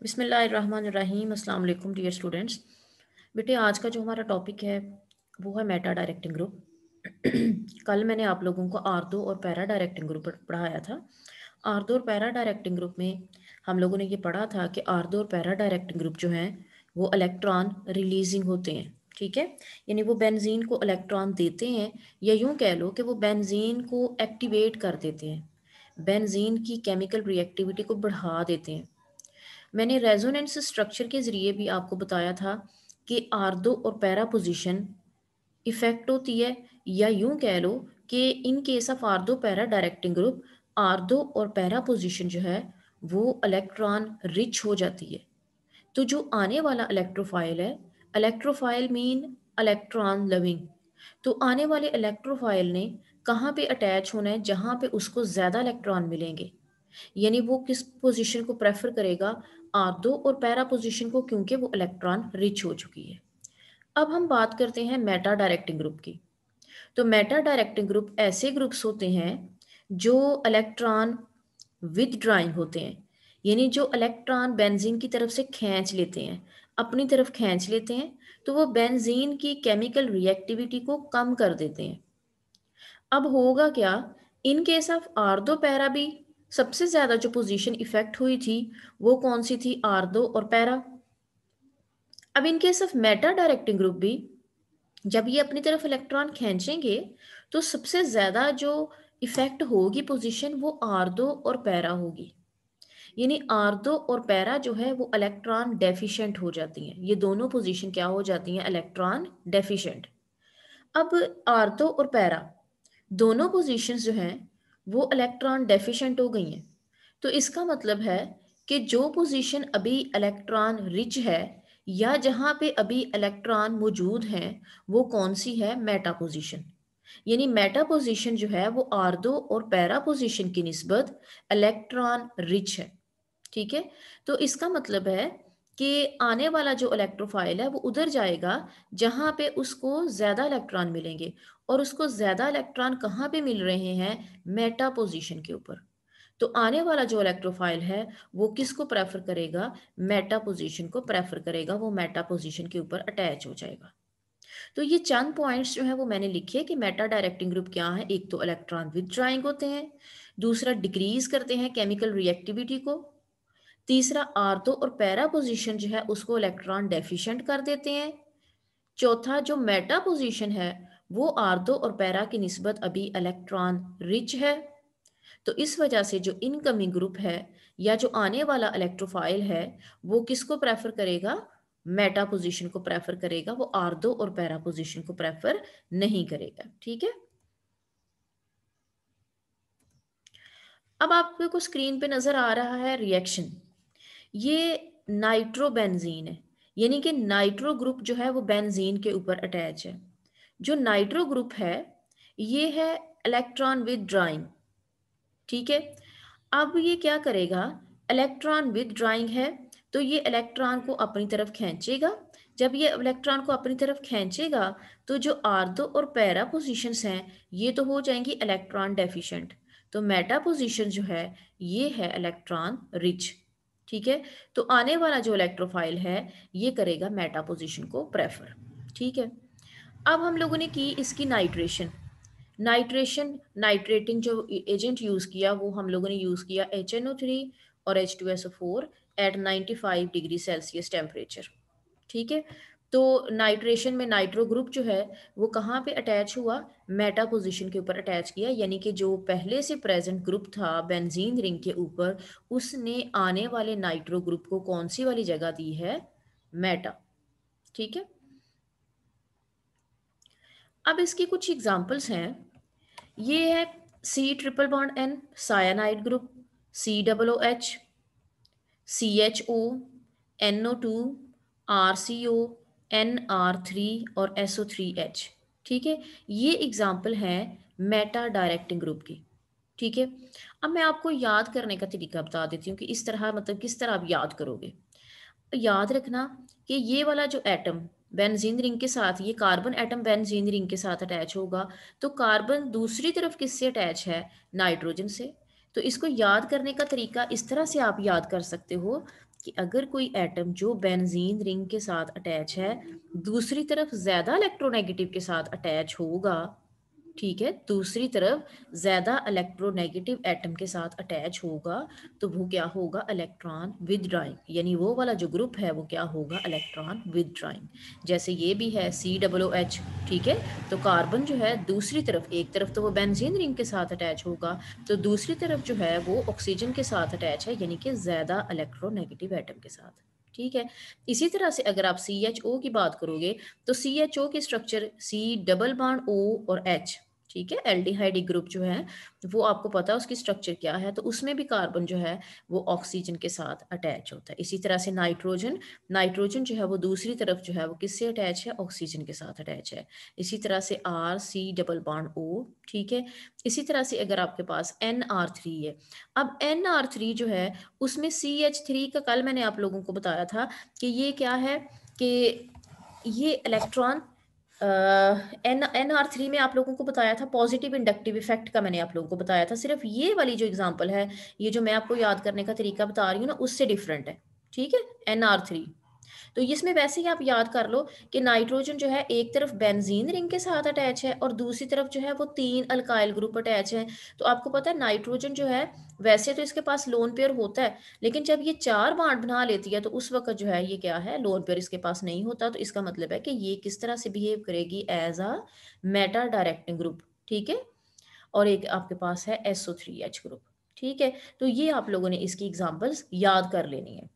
बिस्मिल्लाहिर्रहमानिर्रहीम अस्सलाम वालेकुम डियर स्टूडेंट्स। बेटे आज का जो हमारा टॉपिक है वो है मेटा डायरेक्टिंग ग्रुप। कल मैंने आप लोगों को आर्थो और पैरा डायरेक्टिंग ग्रुप पढ़ाया था। आर्थो और पैरा डायरेक्टिंग ग्रुप में हम लोगों ने ये पढ़ा था कि आर्थो और पैरा डायरेक्टिंग ग्रुप जो हैं वो इलेक्ट्रॉन रिलीजिंग होते हैं। ठीक है, यानी वो बेंजीन को इलेक्ट्रॉन देते हैं, या यूं कह लो कि वो बेंजीन को एक्टिवेट कर देते हैं, बेंजीन की केमिकल रिएक्टिविटी को बढ़ा देते हैं। मैंने रेजोनेंस स्ट्रक्चर के ज़रिए भी आपको बताया था कि आर्दो और पैरा पोजीशन इफ़ेक्ट होती है, या यूं कह लो कि in case of ortho para directing group, ortho और पैरा पोजीशन जो है वो इलेक्ट्रॉन रिच हो जाती है। तो जो आने वाला इलेक्ट्रोफाइल है, इलेक्ट्रोफाइल मीन इलेक्ट्रॉन लविंग, तो आने वाले इलेक्ट्रोफाइल ने कहाँ पे अटैच होना है जहाँ पे उसको ज़्यादा इलेक्ट्रॉन मिलेंगे, यानी वो किस पोजीशन को प्रेफर करेगा, आर्थो और पैरा पोजीशन को, क्योंकि वो इलेक्ट्रॉन रिच हो चुकी है। अब हम बात करते हैं मेटा डायरेक्टिंग ग्रुप की। तो मेटा डायरेक्टिंग ग्रुप ऐसे ग्रुप्स होते हैं जो इलेक्ट्रॉन विदड्राइंग होते हैं, यानी जो इलेक्ट्रॉन बेंजीन की तरफ से खींच लेते हैं, अपनी तरफ खींच लेते हैं, तो वो बेंजीन की केमिकल रिएक्टिविटी को कम कर देते हैं। अब होगा क्या, इन केस ऑफ आर्दो पैरा भी सबसे ज्यादा जो पोजीशन इफेक्ट हुई थी वो कौन सी थी, आर्दो और पैरा। अब इन case of Meta directing group भी जब ये अपनी तरफ इलेक्ट्रॉन खींचेंगे तो सबसे ज्यादा जो इफेक्ट होगी पोजीशन वो आर्दो और पैरा होगी, यानी आर्दो और पैरा जो है वो इलेक्ट्रॉन डेफिशिएंट हो जाती हैं। ये दोनों पोजीशन क्या हो जाती हैं, इलेक्ट्रॉन डेफिशिएंट। अब आर्दो और पैरा दोनों पोजीशंस जो हैं वो इलेक्ट्रॉन डेफिशिएंट हो गई हैं। तो इसका मतलब है कि जो पोजीशन अभी इलेक्ट्रॉन रिच है, या जहां पे अभी इलेक्ट्रॉन मौजूद हैं, वो कौन सी है, मेटा पोजीशन। यानी मेटा पोजीशन जो है वो आर्दो और पैरा पोजीशन की निस्बत इलेक्ट्रॉन रिच है। ठीक है, तो इसका मतलब है कि आने वाला जो इलेक्ट्रोफाइल है वो उधर जाएगा जहां पे उसको ज्यादा इलेक्ट्रॉन मिलेंगे, और उसको ज्यादा इलेक्ट्रॉन कहाँ पे मिल रहे हैं, मेटा पोजीशन के ऊपर। तो आने वाला जो इलेक्ट्रोफाइल है वो किसको प्रेफर करेगा, मेटा पोजीशन को प्रेफर करेगा, वो मेटा पोजीशन के ऊपर अटैच हो जाएगा। तो ये चंद पॉइंट्स जो है वो मैंने लिखे कि मेटा डायरेक्टिंग ग्रुप क्या है। एक तो इलेक्ट्रॉन विदड्राइंग होते हैं, दूसरा डिक्रीज करते हैं केमिकल रिएक्टिविटी को, तीसरा आर्थो और पैरा पोजीशन जो है उसको इलेक्ट्रॉन डेफिशिएंट कर देते हैं, चौथा जो मेटा पोजीशन है वो आर्थो और पैरा की निस्बत अभी इलेक्ट्रॉन रिच है। तो इस वजह से जो इनकमिंग ग्रुप है या जो आने वाला इलेक्ट्रोफाइल है वो किसको प्रेफर करेगा, मेटा पोजीशन को प्रेफर करेगा, वो आर्थो और पैरा पोजीशन को प्रेफर नहीं करेगा। ठीक है, अब आपको स्क्रीन पे नजर आ रहा है रिएक्शन, ये नाइट्रोबेंजीन है, यानी कि नाइट्रो ग्रुप जो है वो बेंजीन के ऊपर अटैच है। जो नाइट्रो ग्रुप है ये है इलेक्ट्रॉन विदड्राइंग। ठीक है, अब ये क्या करेगा, इलेक्ट्रॉन विदड्राइंग है तो ये इलेक्ट्रॉन को अपनी तरफ खींचेगा। जब ये इलेक्ट्रॉन को अपनी तरफ खींचेगा तो जो आर्थो और पैरा पोजीशंस हैं ये तो हो जाएंगी इलेक्ट्रॉन डेफिशिएंट, तो मेटा पोजीशन जो है ये है इलेक्ट्रॉन रिच। ठीक है, तो आने वाला जो इलेक्ट्रोफाइल है ये करेगा मेटा पोजीशन को प्रेफर। ठीक है, अब हम लोगों ने की इसकी नाइट्रेशन। नाइट्रेशन नाइट्रेटिंग जो एजेंट यूज़ किया वो हम लोगों ने यूज़ किया HNO3 और H2SO4 eight 95 degree Celsius temperature. ठीक है, तो नाइट्रेशन में नाइट्रो ग्रुप जो है वो कहाँ पे अटैच हुआ, मेटा पोजीशन के ऊपर अटैच किया, यानी कि जो पहले से प्रेजेंट ग्रुप था बेंजीन रिंग के ऊपर उसने आने वाले नाइट्रो ग्रुप को कौन सी वाली जगह दी है, मेटा। ठीक है, अब इसकी कुछ एग्जांपल्स हैं। ये है C triple bond N cyanide group, COOH, CHO, NO2, RCO, NR3 और SO3H। ठीक है, ये एग्जाम्पल हैं मेटा डायरेक्टिंग ग्रुप की। ठीक है, अब मैं आपको याद करने का तरीका बता देती हूँ कि इस तरह मतलब किस तरह आप याद करोगे। याद रखना कि ये वाला जो एटम बेंजीन रिंग के साथ, ये कार्बन एटम बेंजीन रिंग के साथ अटैच होगा, तो कार्बन दूसरी तरफ किससे अटैच है, नाइट्रोजन से। तो इसको याद करने का तरीका इस तरह से आप याद कर सकते हो कि अगर कोई एटम जो बेंजीन रिंग के साथ अटैच है दूसरी तरफ ज्यादा इलेक्ट्रोनेगेटिव के साथ अटैच होगा, ठीक है, दूसरी तरफ ज्यादा इलेक्ट्रोनेगेटिव एटम के साथ अटैच होगा, तो वो क्या होगा, इलेक्ट्रॉन विदड्राइंग, यानी वो वाला जो ग्रुप है वो क्या होगा, इलेक्ट्रॉन विदड्राइंग। जैसे ये भी है COOH, ठीक है, तो कार्बन जो है दूसरी तरफ, एक तरफ तो वो बेंजीन रिंग के साथ अटैच होगा, तो दूसरी तरफ जो है वो ऑक्सीजन के साथ अटैच है, यानी कि ज्यादा इलेक्ट्रोनेगेटिव एटम के साथ, ठीक है। इसी तरह से अगर आप CHO की बात करोगे तो CHO की structure C double bond O और H, ठीक है, एल्डिहाइड ग्रुप जो है वो आपको पता है उसकी स्ट्रक्चर क्या है, तो उसमें भी कार्बन जो है वो ऑक्सीजन के साथ अटैच होता है। इसी तरह से नाइट्रोजन, नाइट्रोजन जो है वो दूसरी तरफ जो है वो किससे अटैच है, ऑक्सीजन के साथ अटैच है। इसी तरह से R C double bond O, ठीक है। इसी तरह से अगर आपके पास NR3 है, अब NR3 जो है उसमें CH3 का कल मैंने आप लोगों को बताया था कि ये क्या है, कि ये इलेक्ट्रॉन NR3 में आप लोगों को बताया था पॉजिटिव इंडक्टिव इफेक्ट का, मैंने आप लोगों को बताया था, सिर्फ ये वाली जो एग्जांपल है, ये जो मैं आपको याद करने का तरीका बता रही हूँ ना उससे डिफरेंट है, ठीक है, NR3। तो इसमें वैसे ही आप याद कर लो कि नाइट्रोजन जो है एक तरफ बेंजीन रिंग के साथ अटैच है और दूसरी तरफ जो है वो 3 अल्काइल ग्रुप अटैच है। तो आपको पता है नाइट्रोजन जो है वैसे तो इसके पास लोन पेयर होता है, लेकिन जब ये 4 बॉन्ड बना लेती है तो उस वक्त जो है ये क्या है, लोन पेयर इसके पास नहीं होता। तो इसका मतलब है कि ये किस तरह से बिहेव करेगी, as a meta directing group, ठीक है। और एक आपके पास है SO3H ग्रुप, ठीक है। तो ये आप लोगों ने इसकी एग्जांपल्स याद कर लेनी है।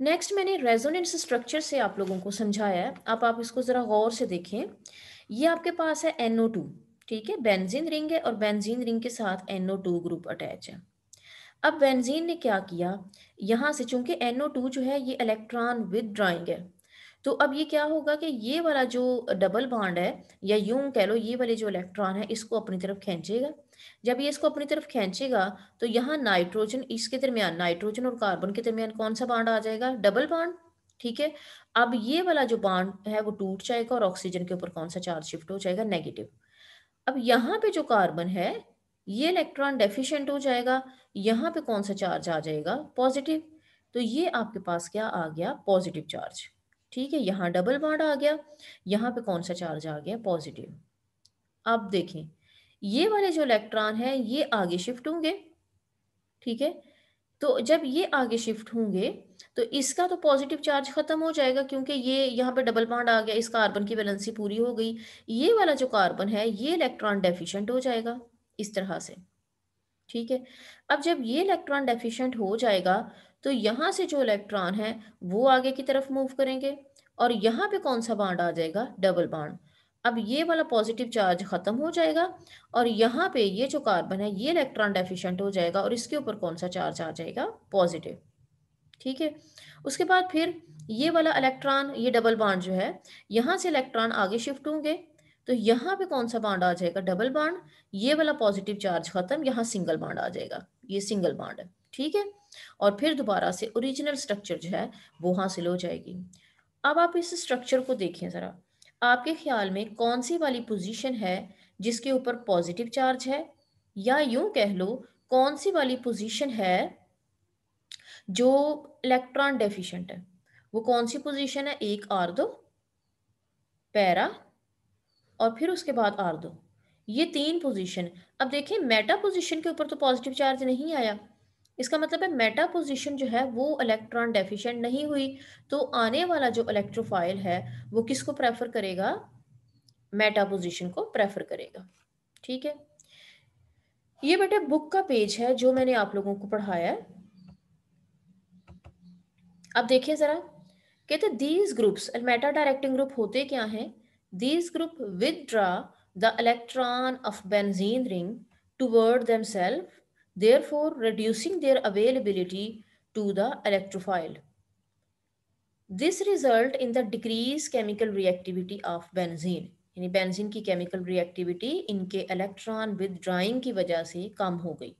नेक्स्ट मैंने रेजोनेंस स्ट्रक्चर से आप लोगों को समझाया है, अब आप इसको ज़रा गौर से देखें। ये आपके पास है NO2, ठीक है, बेंजीन रिंग है और बेंजीन रिंग के साथ NO2 ग्रुप अटैच है। अब बेंजीन ने क्या किया, यहाँ से चूंकि NO2 जो है ये इलेक्ट्रॉन विदड्राइंग है, तो अब ये क्या होगा कि ये वाला जो डबल बॉन्ड है, या यूं कह लो ये वाले जो इलेक्ट्रॉन है इसको अपनी तरफ खींचेगा। जब ये इसको अपनी तरफ खींचेगा तो यहाँ नाइट्रोजन, इसके दरमियान नाइट्रोजन और कार्बन के दरमियान कौन सा बॉन्ड आ जाएगा, डबल बॉन्ड, ठीक है। अब ये वाला जो बॉन्ड है वो टूट जाएगा और ऑक्सीजन के ऊपर कौन सा चार्ज शिफ्ट हो जाएगा, नेगेटिव। अब यहाँ पे जो कार्बन है ये इलेक्ट्रॉन डेफिशिएंट हो जाएगा, यहाँ पे कौन सा चार्ज आ जाएगा, पॉजिटिव। तो ये आपके पास क्या आ गया, पॉजिटिव चार्ज, ठीक है। यहाँ डबल बॉन्ड आ गया, यहाँ पे कौन सा चार्ज आ गया, पॉजिटिव। अब देखें ये वाले जो इलेक्ट्रॉन है ये आगे शिफ्ट होंगे, ठीक है। तो जब ये आगे शिफ्ट होंगे तो इसका तो पॉजिटिव चार्ज खत्म हो जाएगा, क्योंकि ये यहाँ पे डबल बॉन्ड आ गया, इस कार्बन की वैलेंसी पूरी हो गई। ये वाला जो कार्बन है ये इलेक्ट्रॉन डेफिशिएंट हो जाएगा इस तरह से, ठीक है। अब जब ये इलेक्ट्रॉन डेफिशिएंट हो जाएगा तो यहाँ से जो इलेक्ट्रॉन है वो आगे की तरफ मूव करेंगे और यहाँ पे कौन सा बॉन्ड आ जाएगा, डबल बॉन्ड। अब ये वाला पॉजिटिव चार्ज खत्म हो जाएगा और यहाँ पे ये जो कार्बन है ये इलेक्ट्रॉन डेफिशिएंट हो जाएगा और इसके ऊपर कौन सा चार्ज आ जाएगा, पॉजिटिव, ठीक है। उसके बाद फिर ये वाला इलेक्ट्रॉन, ये डबल बॉन्ड जो है, यहाँ से इलेक्ट्रॉन आगे शिफ्ट होंगे तो यहाँ पे कौन सा बॉन्ड आ जाएगा, डबल बॉन्ड। ये वाला पॉजिटिव चार्ज खत्म, यहाँ सिंगल बॉन्ड आ जाएगा, ये सिंगल बॉन्ड है, ठीक है। और फिर दोबारा से ओरिजिनल स्ट्रक्चर जो है वो हासिल हो जाएगी। अब आप इस स्ट्रक्चर को देखें ज़रा, आपके ख्याल में कौन सी वाली पोजीशन है जिसके ऊपर पॉजिटिव चार्ज है, या यूं कह लो कौन सी वाली पोजीशन है जो इलेक्ट्रॉन डेफिशिएंट है। वो कौन सी पोजीशन है, एक आर्दो, पैरा और फिर उसके बाद आर्दो, ये 3 पोजीशन। अब देखिए मेटा पोजीशन के ऊपर तो पॉजिटिव चार्ज नहीं आया, इसका मतलब है मेटा पोजीशन जो है वो इलेक्ट्रॉन डेफिशिएंट नहीं हुई। तो आने वाला जो इलेक्ट्रोफाइल है वो किसको प्रेफर करेगा, मेटा पोजीशन को प्रेफर करेगा, ठीक है। ये बेटे बुक का पेज है जो मैंने आप लोगों को पढ़ाया है। अब देखिए जरा, कहते these groups, meta directing group होते क्या हैं, these group withdraw the electron of benzene ring toward themself, therefore reducing their availability to the electrophile. This result in the decreased chemical reactivity of benzene, यानी benzene की chemical reactivity इनके electron withdrawing की वजह से कम हो गई।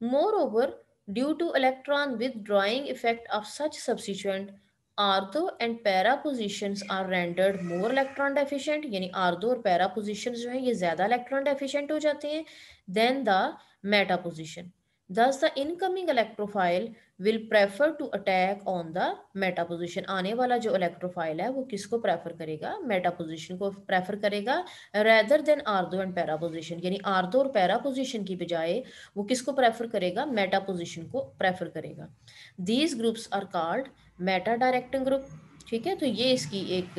Moreover, due to electron withdrawing effect of such substituent, ortho and para positions are rendered more electron deficient, यानी ortho और पैरा positions जो है ये ज्यादा electron deficient हो जाते हैं than the meta position. Thus the incoming electrophile will prefer to attack on the meta position. आने वाला जो electrophile है वो किसको prefer करेगा? Meta position को prefer करेगा rather than ortho and para position. यानी ortho और para position की बजाय वो किसको prefer करेगा? Meta position को prefer करेगा. These groups are called meta directing group. ठीक है, तो ये इसकी एक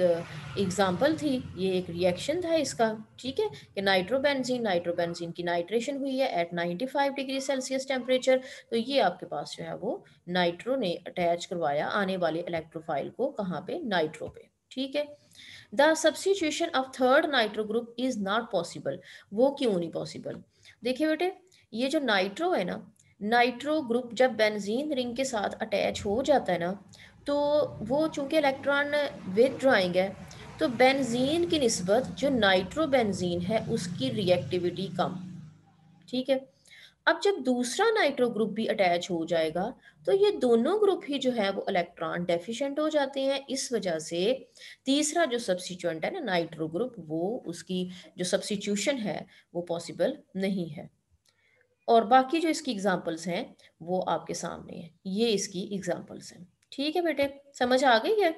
एग्जाम्पल थी, ये एक रिएक्शन था इसका। ठीक है, कि नाइट्रोबेंजीन की नाइट्रेशन हुई है एट 95 डिग्री सेल्सियस टेम्परेचर। तो ये आपके पास जो है वो नाइट्रो ने अटैच करवाया आने वाले इलेक्ट्रोफाइल को, कहाँ पे? नाइट्रो पे। ठीक है, the substitution of third nitro group is not possible. वो क्यों नहीं पॉसिबल? देखिए बेटे, ये जो नाइट्रो है ना, नाइट्रो ग्रुप जब बेंजीन रिंग के साथ अटैच हो जाता है ना, तो वो चूंकि इलेक्ट्रॉन विदड्रॉइंग है, तो बेंजीन की निस्बत जो नाइट्रो बेंजीन है उसकी रिएक्टिविटी कम। ठीक है, अब जब दूसरा नाइट्रो ग्रुप भी अटैच हो जाएगा, तो ये दोनों ग्रुप ही जो है वो इलेक्ट्रॉन डेफिशिएंट हो जाते हैं। इस वजह से तीसरा जो सब्स्टिट्यूएंट है ना, नाइट्रो ग्रुप, वो उसकी जो सब्स्टिट्यूशन है वो पॉसिबल नहीं है। और बाकी जो इसकी एग्जांपल्स हैं वो आपके सामने हैं, ये इसकी एग्जांपल्स हैं। ठीक है बेटे, समझ आ गई है?